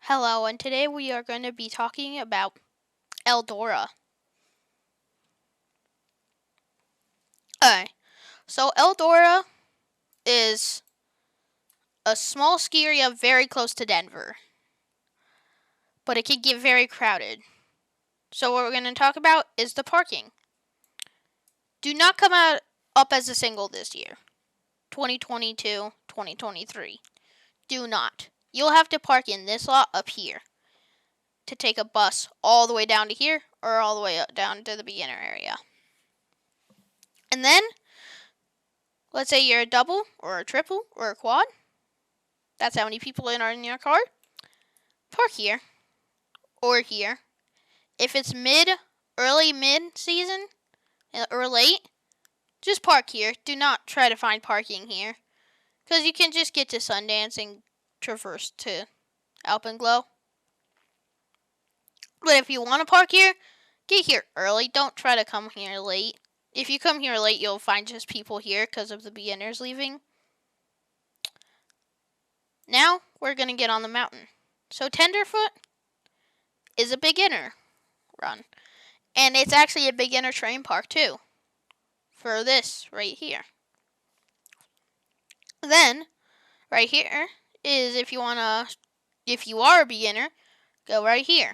Hello, and today we are going to be talking about Eldora. Alright, so Eldora is a small ski area very close to Denver, but it can get very crowded. So what we're going to talk about is the parking. Do not come up as a single this year, 2022, 2023. Do not. You'll have to park in this lot up here to take a bus all the way down to here or all the way up down to the beginner area. And then let's say you're a double or a triple or a quad. That's how many people are in your car. Park here or here. If it's early mid season or late, just park here. Do not try to find parking here, because you can just get to Sundance and traverse to Alpenglow. But if you want to park here, get here early. Don't try to come here late. If you come here late, you'll find just people here because of the beginners leaving. Now, we're going to get on the mountain. So Tenderfoot is a beginner run. And it's actually a beginner train park too, for this right here. Then, right here is if you are a beginner, go right here.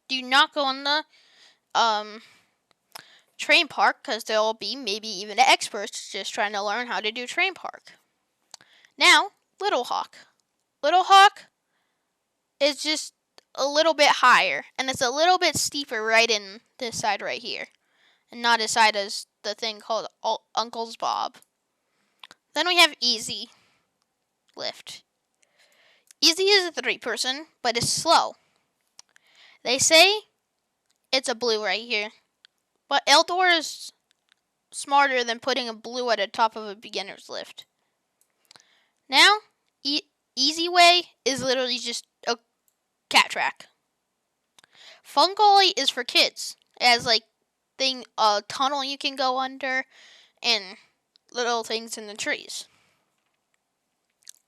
Do not go on the train park, because there will be maybe even experts just trying to learn how to do train park. Now, Little Hawk. Little Hawk is just a little bit higher, and it's a little bit steeper right in this side right here, and not as side as the thing called Uncle's Bob. Then we have Easy Lift. Easy is a 3-person, but it's slow. They say it's a blue right here, but Eldora is smarter than putting a blue at the top of a beginner's lift. Now, Easy Way is literally just a cat track. Fun Gully is for kids. It has a tunnel you can go under and little things in the trees.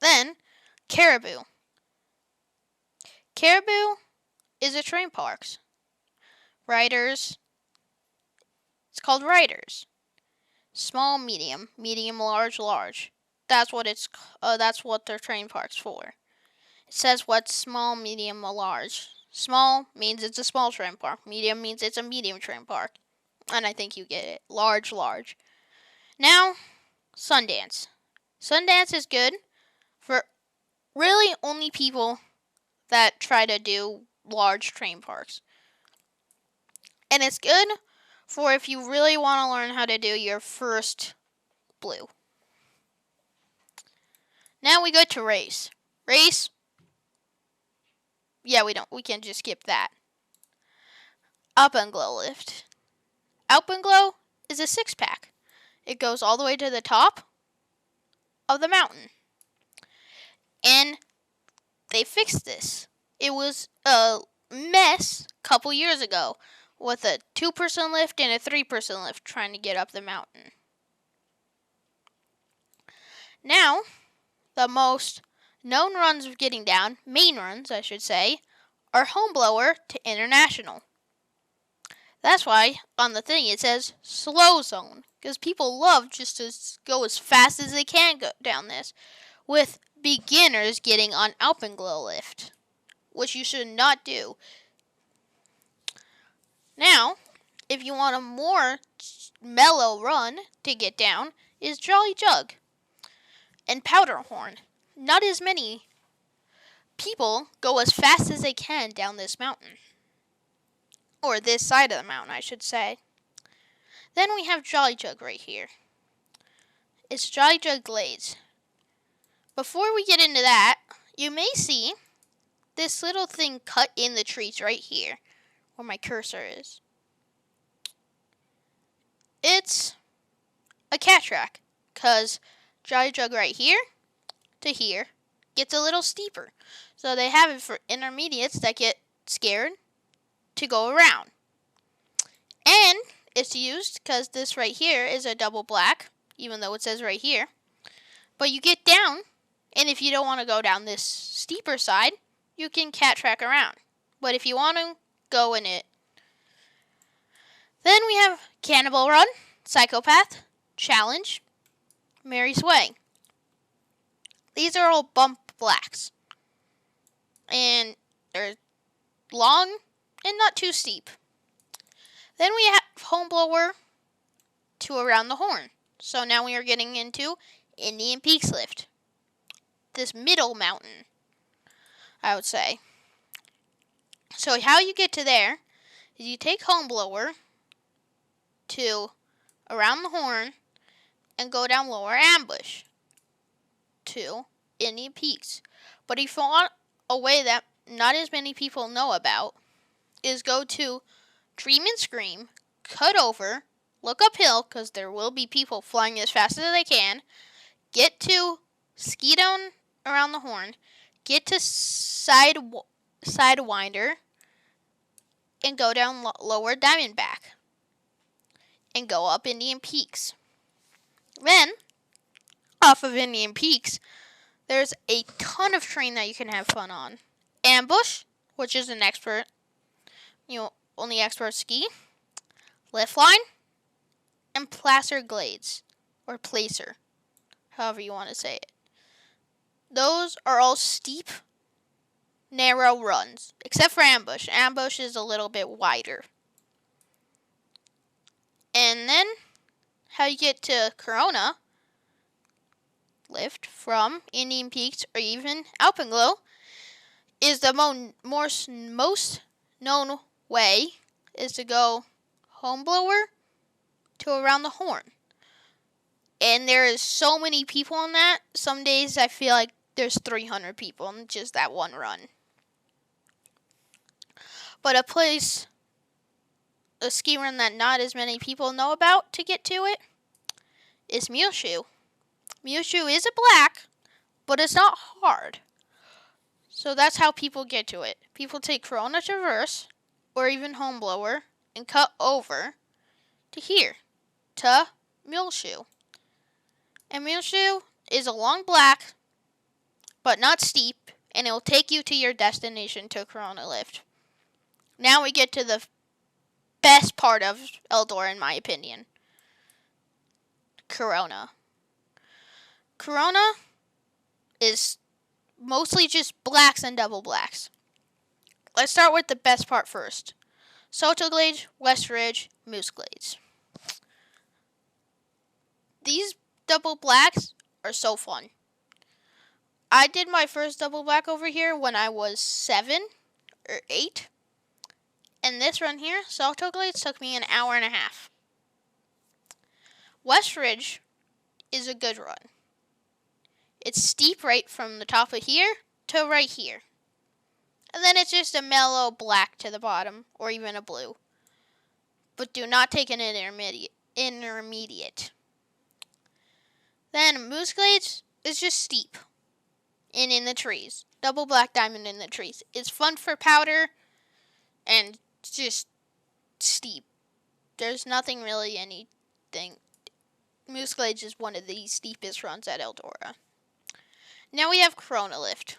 Then, Caribou. Caribou is a train park. Riders. It's called Riders. Small, medium, large, large. That's what their train park's for. It says what's small, medium, or large. Small means it's a small train park. Medium means it's a medium train park. And I think you get it. Large, large. Now, Sundance. Sundance is good for really only people that try to do large train parks. And it's good for if you really want to learn how to do your first blue. Now we go to Race. Race. Yeah, we can just skip that. Alpenglow Lift. Alpenglow is a 6-pack. It goes all the way to the top of the mountain. And they fixed this. It was a mess a couple years ago with a 2-person lift and a 3-person lift trying to get up the mountain. Now, the most known runs of getting down, main runs I should say, are Homeblower to International. That's why on the thing it says slow zone, because people love just to go as fast as they can go down this, with beginners getting on Alpenglow Lift, which you should not do. Now, if you want a more mellow run to get down, is Jolly Jug and Powderhorn. Not as many people go as fast as they can down this mountain. Or this side of the mountain, I should say. Then we have Jolly Jug right here. It's Jolly Jug Glades. Before we get into that, you may see this little thing cut in the trees right here, where my cursor is. It's a cat track, because Jolly Jug right here to here gets a little steeper. So they have it for intermediates that get scared to go around. And it's used because this right here is a double black, even though it says right here. But you get down, and if you don't want to go down this steeper side, you can cat track around. But if you want to go in it, then we have Cannibal Run, Psychopath, Challenge, Mary's Way. These are all bump blacks. And they're long and not too steep. Then we have Homeblower to Around the Horn. So now we are getting into Indian Peaks Lift. This middle mountain, I would say. So how you get to there is you take Homeblower to Around the Horn and go down Lower Ambush to Indian Peaks. But if you want a way that not as many people know about, is go to Dream and Scream, cut over, look uphill, because there will be people flying as fast as they can, get to ski down Around the Horn, get to Sidewinder, and go down Lower Diamondback, and go up Indian Peaks. Then, off of Indian Peaks, there's a ton of terrain that you can have fun on. Ambush, which is an expert, only expert ski, lift line, and placer glades, or placer, however you want to say it. Those are all steep, narrow runs, except for Ambush. Ambush is a little bit wider. And then, how you get to Corona, lift from Indian Peaks or even Alpenglow, is the most known way is to go Homeblower to Around the Horn. And there is so many people on that. Some days I feel like there's 300 people in just that one run. But a ski run that not as many people know about to get to it is Muleshoe. Muleshoe is a black, but it's not hard. So that's how people get to it. People take Corona Traverse or even Homeblower and cut over to here, to Muleshoe. And Muleshoe is a long black, but not steep, and it will take you to your destination to Corona Lift. Now we get to the best part of Eldora, in my opinion. Corona. Corona is mostly just blacks and double blacks. Let's start with the best part first. Soto Glades, West Ridge, Moose Glades. These double blacks are so fun. I did my first double black over here when I was 7 or 8. And this run here, Soto Glades, took me an hour and a half. West Ridge is a good run. It's steep right from the top of here to right here. And then it's just a mellow black to the bottom, or even a blue. But do not take an intermediate. Then Moose Glades is just steep and in the trees. Double black diamond in the trees. It's fun for powder and just steep. There's nothing really anything. Moose Glades is one of the steepest runs at Eldora. Now we have Corona Lift.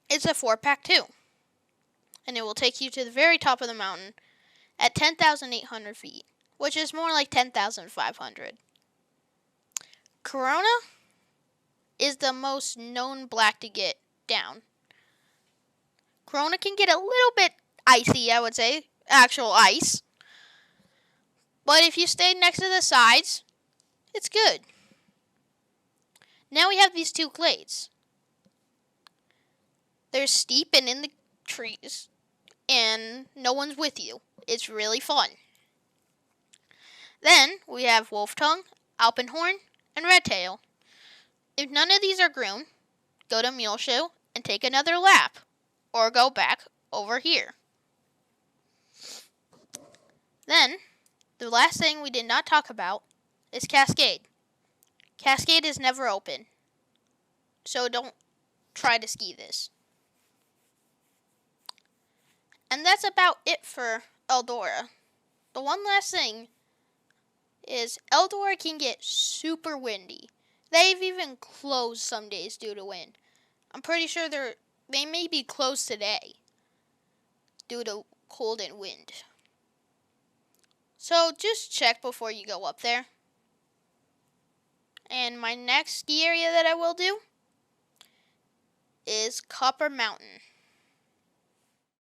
It's a 4-pack too. And it will take you to the very top of the mountain at 10,800 feet, which is more like 10,500. Corona is the most known black to get down. Corona can get a little bit icy, I would say, actual ice. But if you stay next to the sides, it's good. Now we have these two glades. They're steep and in the trees, and no one's with you. It's really fun. Then we have Wolf Tongue, Alpenhorn, and Redtail. If none of these are groomed, go to Muleshoe and take another lap, or go back over here. Then, the last thing we did not talk about is Cascade. Cascade is never open, so don't try to ski this. And that's about it for Eldora. The one last thing is Eldora can get super windy. They've even closed some days due to wind. I'm pretty sure they may be closed today due to cold and wind. So just check before you go up there. And my next ski area that I will do is Copper Mountain.